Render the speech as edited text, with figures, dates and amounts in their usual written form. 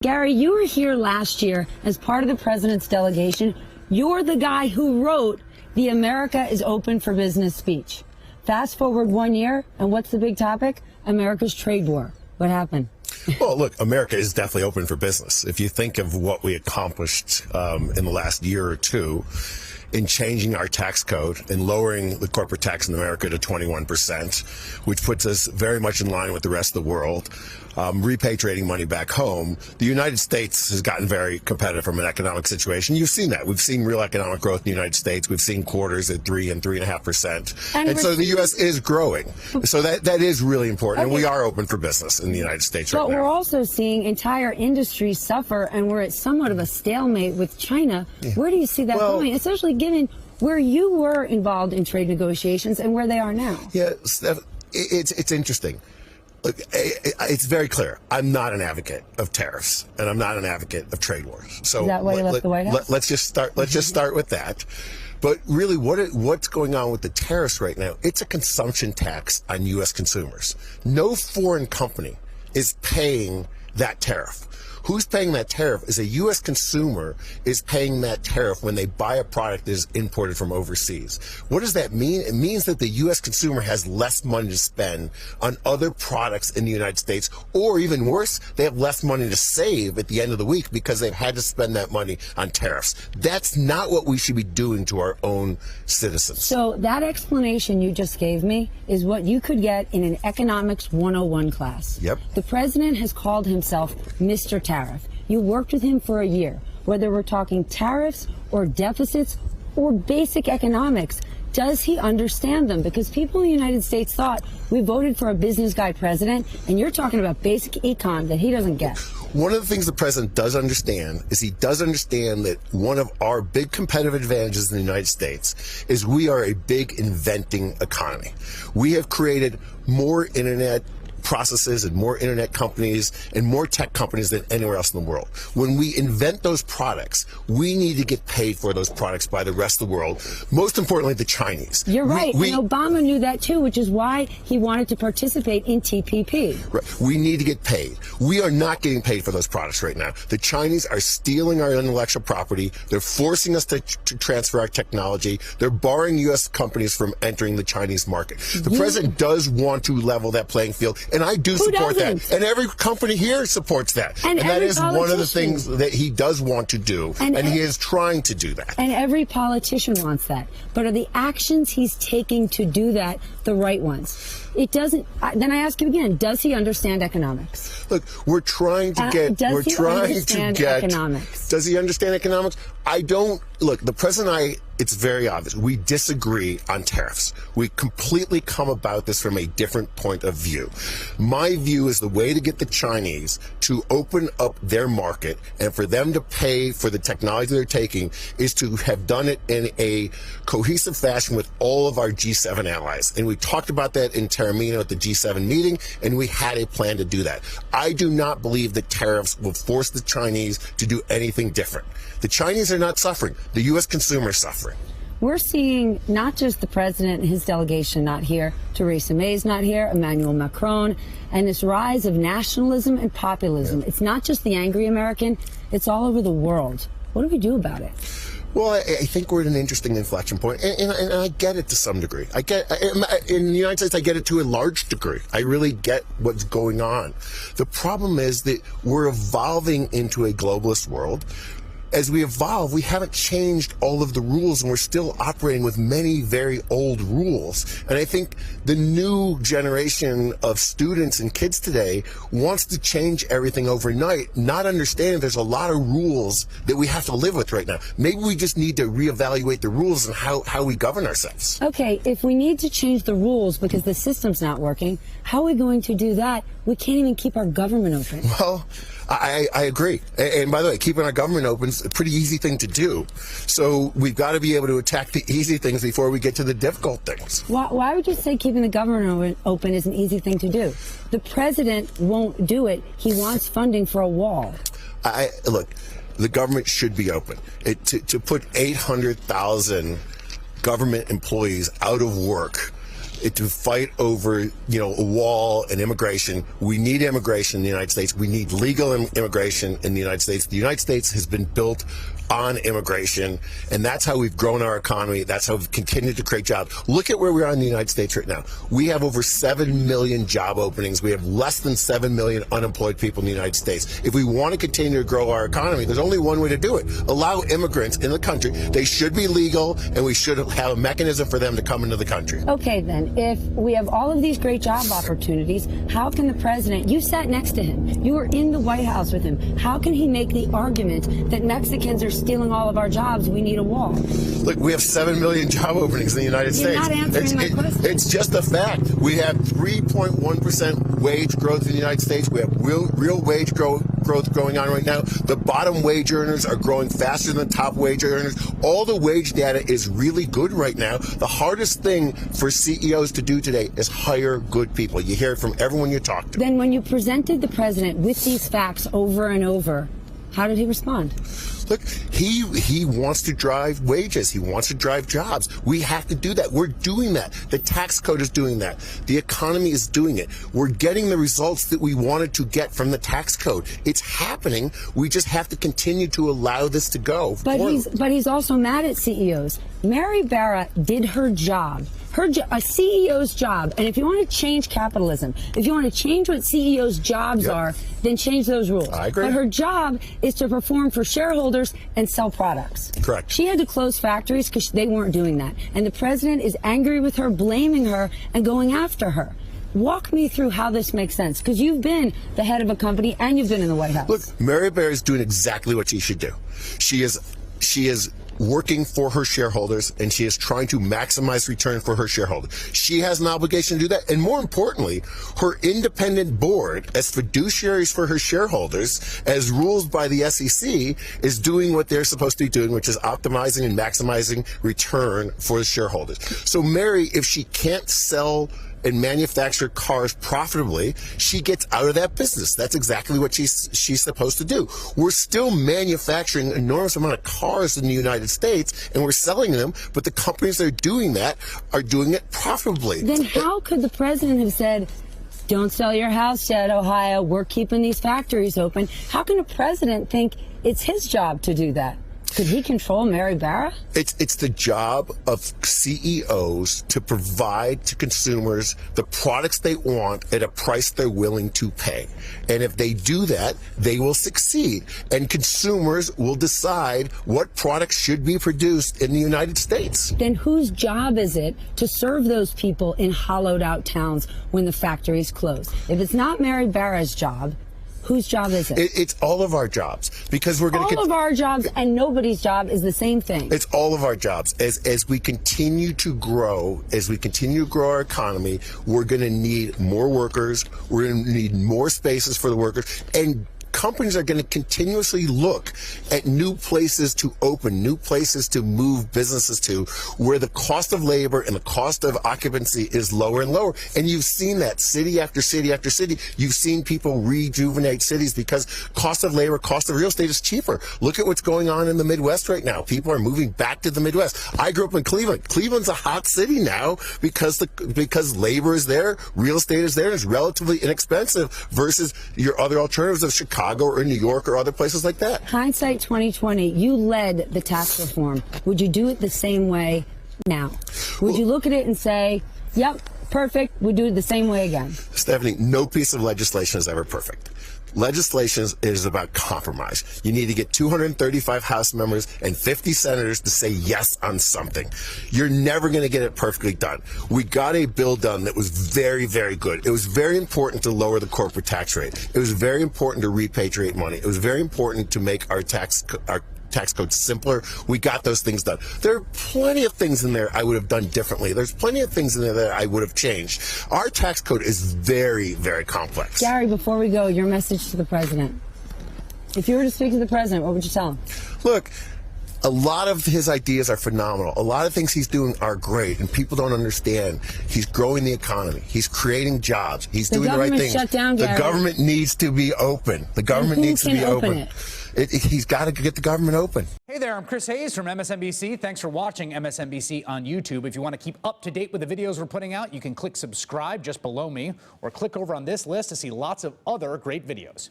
Gary, you were here last year as part of the president's delegation. You're the guy who wrote the America is Open for Business speech. Fast forward 1 year, and what's the big topic? America's trade war. What happened? Well, look, America is definitely open for business. If you think of what we accomplished in the last year or two in changing our tax code and lowering the corporate tax in America to 21%, which puts us very much in line with the rest of the world, repatriating money back home, the United States has gotten very competitive from an economic situation. You've seen that. We've seen real economic growth in the United States. We've seen quarters at 3 and 3.5%. And so the U.S. is growing. So that is really important. Okay. And we are open for business in the United States right now. But we're also seeing entire industries suffer, and we're at somewhat of a stalemate with China. Yeah. Where do you see that going? Especially given where you were involved in trade negotiations and where they are now. Yeah, Steph, it's interesting. Look, it's very clear. I'm not an advocate of tariffs, and I'm not an advocate of trade wars. So is that why you left the White House? Let's just start with that. But really, what's going on with the tariffs right now? It's a consumption tax on U.S. consumers. No foreign company is paying that tariff. Who's paying that tariff is a U.S. consumer is paying that tariff when they buy a product that is imported from overseas. What does that mean? It means that the U.S. consumer has less money to spend on other products in the United States, or even worse, they have less money to save at the end of the week because they've had to spend that money on tariffs. That's not what we should be doing to our own citizens. So that explanation you just gave me is what you could get in an economics 101 class. Yep. The president has called himself Mr. Tariff. You worked with him for a year, whether we're talking tariffs or deficits or basic economics. Does he understand them? Because people in the United States thought we voted for a business guy president, and you're talking about basic econ that he doesn't get. One of the things the president does understand is he does understand that one of our big competitive advantages in the United States is we are a big inventing economy. We have created more internet processes and more internet companies and more tech companies than anywhere else in the world. When we invent those products, we need to get paid for those products by the rest of the world, most importantly the Chinese. You're right, and Obama knew that too, which is why he wanted to participate in TPP. Right. We need to get paid. We are not getting paid for those products right now. The Chinese are stealing our intellectual property. They're forcing us to transfer our technology. They're barring U.S. companies from entering the Chinese market. The president does want to level that playing field, and I do support that. And every company here supports that. And that is one of the things that he does want to do. And he is trying to do that. And every politician wants that. But are the actions he's taking to do that the right ones? It doesn't. Then I ask you again, does he understand economics? Look, we're trying to get. Economics? Does he understand economics? I don't. Look, the president it's very obvious. We disagree on tariffs. We completely come about this from a different point of view. My view is the way to get the Chinese to open up their market and for them to pay for the technology they're taking is to have done it in a cohesive fashion with all of our G7 allies. And we talked about that in Taormino at the G7 meeting, and we had a plan to do that. I do not believe that tariffs will force the Chinese to do anything different. The Chinese are not suffering. The U.S. consumer is suffering. We're seeing not just the president and his delegation not here, Theresa May's not here, Emmanuel Macron, and this rise of nationalism and populism. It's not just the angry American, it's all over the world. What do we do about it? Well, I think we're at an interesting inflection point, and I get it to some degree. In the United States, I get it to a large degree. I really get what's going on. The problem is that we're evolving into a globalist world. As we evolve, we haven't changed all of the rules, and we're still operating with many very old rules. And I think the new generation of students and kids today wants to change everything overnight, not understanding there's a lot of rules that we have to live with right now. Maybe we just need to reevaluate the rules and how we govern ourselves. Okay, if we need to change the rules because the system's not working, how are we going to do that? We can't even keep our government open. Well, I agree. And by the way, keeping our government open is a pretty easy thing to do. So we've got to be able to attack the easy things before we get to the difficult things. Why would you say keeping the government open is an easy thing to do? The president won't do it. He wants funding for a wall. Look, the government should be open. To put 800,000 government employees out of work to fight over, a wall and immigration. We need immigration in the United States. We need legal immigration in the United States. The United States has been built on immigration, and that's how we've grown our economy. That's how we've continued to create jobs. Look at where we are in the United States right now. We have over 7 million job openings. We have less than 7 million unemployed people in the United States. If we want to continue to grow our economy, there's only one way to do it. Allow immigrants in the country. They should be legal, and we should have a mechanism for them to come into the country. Okay, then, if we have all of these great job opportunities, how can the president, you sat next to him, you were in the White House with him, how can he make the argument that Mexicans are stealing all of our jobs, we need a wall? Look, we have 7 million job openings in the United States. You're not answering my question. It's just a fact. We have 3.1% wage growth in the United States. We have real wage growth going on right now. The bottom wage earners are growing faster than the top wage earners. All the wage data is really good right now. The hardest thing for CEOs to do today is hire good people. You hear it from everyone you talk to. Then when you presented the president with these facts over and over, how did he respond? Look, he wants to drive wages. He wants to drive jobs. We have to do that. We're doing that. The tax code is doing that. The economy is doing it. We're getting the results that we wanted to get from the tax code. It's happening. We just have to continue to allow this to go. But he's also mad at CEOs. Mary Barra did her job. A CEO's job, and if you want to change capitalism, if you want to change what CEOs' jobs are, then change those rules. I agree. But her job is to perform for shareholders and sell products. Correct. She had to close factories because they weren't doing that. And the president is angry with her, blaming her, and going after her. Walk me through how this makes sense, because you've been the head of a company and you've been in the White House. Look, Mary Barra is doing exactly what she should do. She is working for her shareholders, and she is trying to maximize return for her shareholders. She has an obligation to do that. And more importantly, her independent board, as fiduciaries for her shareholders, as ruled by the SEC, is doing what they're supposed to be doing, which is optimizing and maximizing return for the shareholders. So Mary, if she can't sell and manufacture cars profitably, she gets out of that business. That's exactly what she's supposed to do. We're still manufacturing an enormous amount of cars in the United States, and we're selling them, but the companies that are doing that are doing it profitably. Then how could the president have said, don't sell your house yet, Ohio, we're keeping these factories open? How can a president think it's his job to do that? Could he control Mary Barra? It's the job of CEOs to provide to consumers the products they want at a price they're willing to pay. And if they do that, they will succeed. And consumers will decide what products should be produced in the United States. Then whose job is it to serve those people in hollowed out towns when the factories close? If it's not Mary Barra's job, whose job is it? It's all of our jobs, because we're going to all of our jobs, and nobody's job is the same thing. It's all of our jobs. As we continue to grow, our economy, we're going to need more workers. We're going to need more spaces for the workers, and companies are going to continuously look at new places to open, new places to move businesses to, where the cost of labor and the cost of occupancy is lower and lower. And you've seen that city after city after city. You've seen people rejuvenate cities because cost of labor, cost of real estate is cheaper. Look at what's going on in the Midwest right now. People are moving back to the Midwest. I grew up in Cleveland. Cleveland's a hot city now because labor is there, real estate is there, and it's relatively inexpensive versus your other alternatives of Chicago or New York or other places like that. Hindsight 2020, you led the tax reform. Would you do it the same way now? Would you look at it and say, yep, perfect, we'd do it the same way again? Stephanie, no piece of legislation is ever perfect. Legislation is about compromise. You need to get 235 House members and 50 senators to say yes on something. You're never going to get it perfectly done. We got a bill done that was very, very good. It was very important to lower the corporate tax rate. It was very important to repatriate money. It was very important to make our tax code simpler. We got those things done. There are plenty of things in there I would have done differently. There's plenty of things in there that I would have changed. Our tax code is very, very complex. Gary, before we go, your message to the president. If you were to speak to the president, what would you tell him? Look, A lot of his ideas are phenomenal. A lot of things he's doing are great, and people don't understand. He's growing the economy. He's creating jobs. He's doing the right thing. Shut down, the Gary. government needs to be open. The government needs to be open. He's got to get the government open. Hey there, I'm Chris Hayes from MSNBC. Thanks for watching MSNBC on YouTube. If you want to keep up to date with the videos we're putting out, you can click subscribe just below me, or click over on this list to see lots of other great videos.